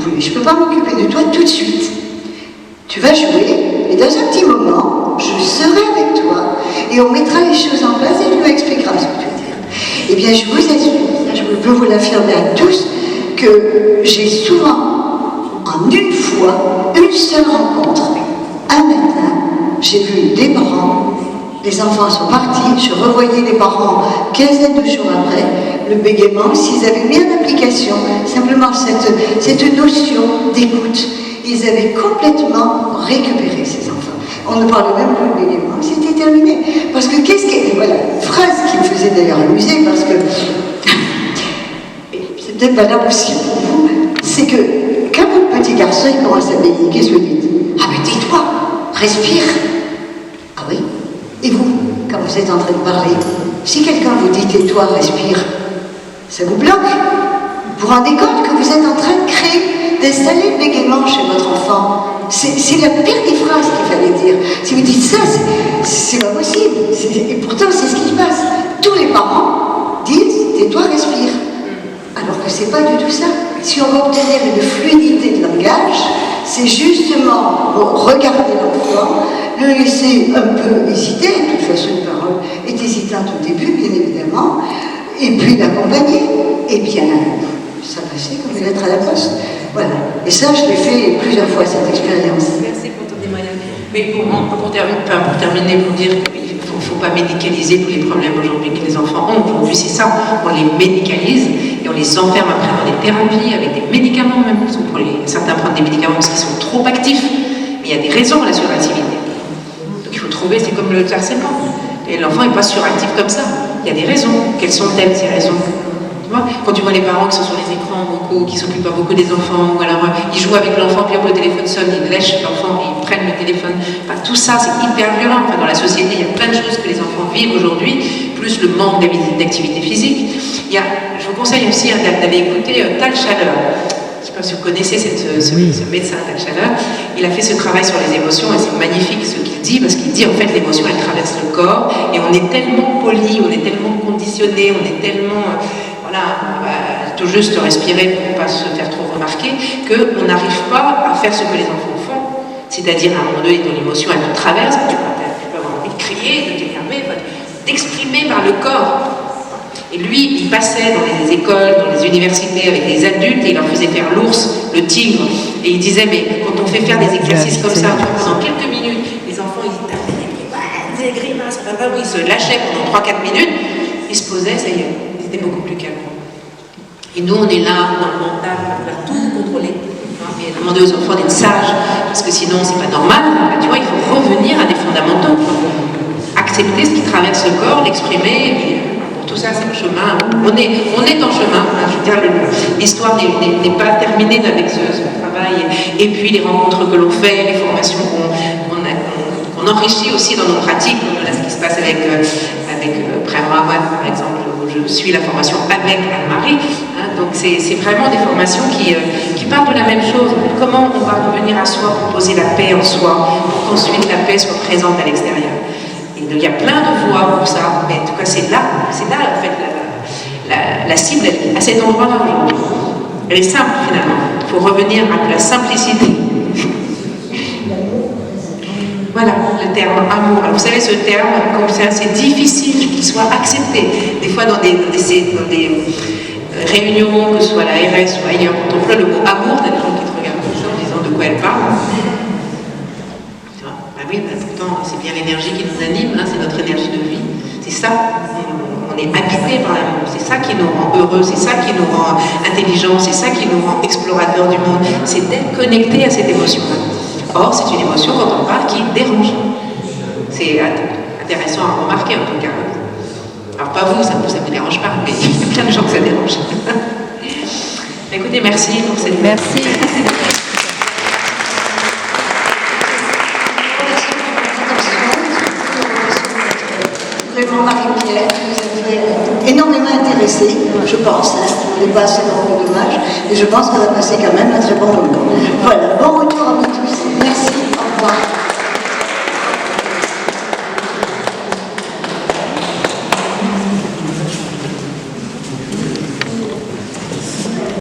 poulet, je ne peux pas m'occuper de toi tout de suite. Tu vas jouer, et dans un petit moment, je serai avec toi, et on mettra les choses en place et tu m'expliqueras ce que tu veux dire. Eh bien, je vous assure, je peux vous l'affirmer à tous, que j'ai souvent, en une fois, une seule rencontre. Un matin, j'ai vu des parents, les enfants sont partis, je revoyais les parents quinzaine de jours après, le bégaiement, s'ils avaient mis en application simplement cette notion d'écoute, ils avaient complètement récupéré ces enfants. On ne parlait même plus de bégaiement, c'était terminé. Parce que qu'est-ce que... Voilà, une phrase qui me faisait d'ailleurs amuser, parce que... c'est peut-être valable aussi pour vous, c'est que quand votre petit garçon il commence à bégayer, qu'est-ce que vous dites? Ah mais tais-toi, respire. Ah oui? Et vous, quand vous êtes en train de parler, si quelqu'un vous dit tais-toi, respire, ça vous bloque. Vous vous rendez compte que vous êtes en train de créer, d'installer le bégaiement chez votre enfant. C'est la pire des phrases qu'il fallait dire. Si vous dites ça, c'est pas possible. Et pourtant, c'est ce qui se passe. Tous les parents disent tais-toi, respire. Alors que c'est pas du tout ça. Si on veut obtenir une fluidité de langage, c'est justement regarder l'enfant, le laisser un peu hésiter. De toute façon, une parole est hésitante au début, bien évidemment, et puis l'accompagner. Et bien, ça passait comme une lettre à la poste. Voilà. Et ça, je l'ai fait plusieurs fois, cette expérience. Merci pour ton témoignage. Mais pour terminer, pour dire qu'il ne faut pas médicaliser tous les problèmes aujourd'hui que les enfants ont. Aujourd'hui, c'est ça. On les médicalise et on les enferme après dans des thérapies avec des médicaments même. Pour certains prennent des médicaments parce qu'ils sont trop actifs. Mais il y a des raisons à la suractivité. Donc il faut trouver, c'est comme le harcèlement. Et l'enfant n'est pas suractif comme ça. Il y a des raisons. Quelles sont-elles, ces raisons? Quand tu vois les parents qui sont sur les écrans beaucoup, qui s'occupent pas beaucoup des enfants, ou alors ils jouent avec l'enfant, puis hop, le téléphone sonne, ils lèchent l'enfant et ils prennent le téléphone. Enfin, tout ça, c'est hyper violent. Enfin, dans la société, il y a plein de choses que les enfants vivent aujourd'hui, plus le manque d'activité physique. Je vous conseille aussi d'aller écouter Tal Chaleur. Je ne sais pas si vous connaissez ce médecin Tal Chaleur. Il a fait ce travail sur les émotions et c'est magnifique ce qu'il dit, parce qu'il dit en fait l'émotion elle traverse le corps et on est tellement poli, on est tellement conditionné, on est tellement... tout juste respirer pour ne pas se faire trop remarquer, qu'on n'arrive pas à faire ce que les enfants font. C'est-à-dire, à un moment donné, ton émotion, elle te traverse, tu peux avoir envie de crier, de t'énerver, d'exprimer par le corps. Et lui, il passait dans les écoles, dans les universités avec des adultes et il leur faisait faire l'ours, le tigre. Et il disait, mais quand on fait faire des exercices comme ça, pendant quelques minutes, les enfants, ils tapaient des grimaces, ils se lâchaient pendant 3-4 minutes, ils se posaient, ça y est, ils étaient beaucoup plus calmes. Et nous, on est là, dans le mental, on va tout contrôler. Et demander aux enfants d'être sages, parce que sinon, c'est pas normal. Tu vois, il faut revenir à des fondamentaux. Accepter ce qui traverse le corps, l'exprimer, et puis pour tout ça, c'est un chemin. On est en chemin. Je veux dire, l'histoire n'est pas terminée avec ce travail. Et puis, les rencontres que l'on fait, les formations qu'on enrichit aussi dans nos pratiques. Voilà ce qui se passe avec Prem Rawat, par exemple, où je suis la formation avec Anne-Marie. Donc c'est vraiment des formations qui parlent de la même chose. Comment on va revenir à soi pour poser la paix en soi, pour qu'ensuite la paix soit présente à l'extérieur. Et donc il y a plein de voies pour ça, mais en tout cas c'est là en fait la cible, elle est à cet endroit-là aujourd'hui. Elle est simple finalement. Il faut revenir à la simplicité. Voilà, le terme amour. Alors, vous savez, ce terme, comme ça, c'est difficile qu'il soit accepté. Des fois, dans des réunions, que ce soit à la RS ou ailleurs, quand on emploie le mot amour, il y a des gens qui te regardent comme ça en disant de quoi elle parle. Bah oui, pourtant, c'est bien l'énergie qui nous anime, c'est notre énergie de vie. C'est ça, on est habité par l'amour. C'est ça qui nous rend heureux, c'est ça qui nous rend intelligents, c'est ça qui nous rend explorateurs du monde. C'est d'être connecté à cette émotion-là. Or, c'est une émotion, quand on parle, qui dérange. C'est intéressant à remarquer, en tout cas. Alors, pas vous, ça ne vous dérange pas, mais il y a plein de gens que ça dérange. Écoutez, merci pour cette... Merci. Vraiment, Marie-Pierre, vous avez énormément intéressé, je pense. On n'est pas assez dans le dommage, et je pense qu'on a passé quand même un très bon moment. Voilà, bon retour à vous tous. Merci, au revoir.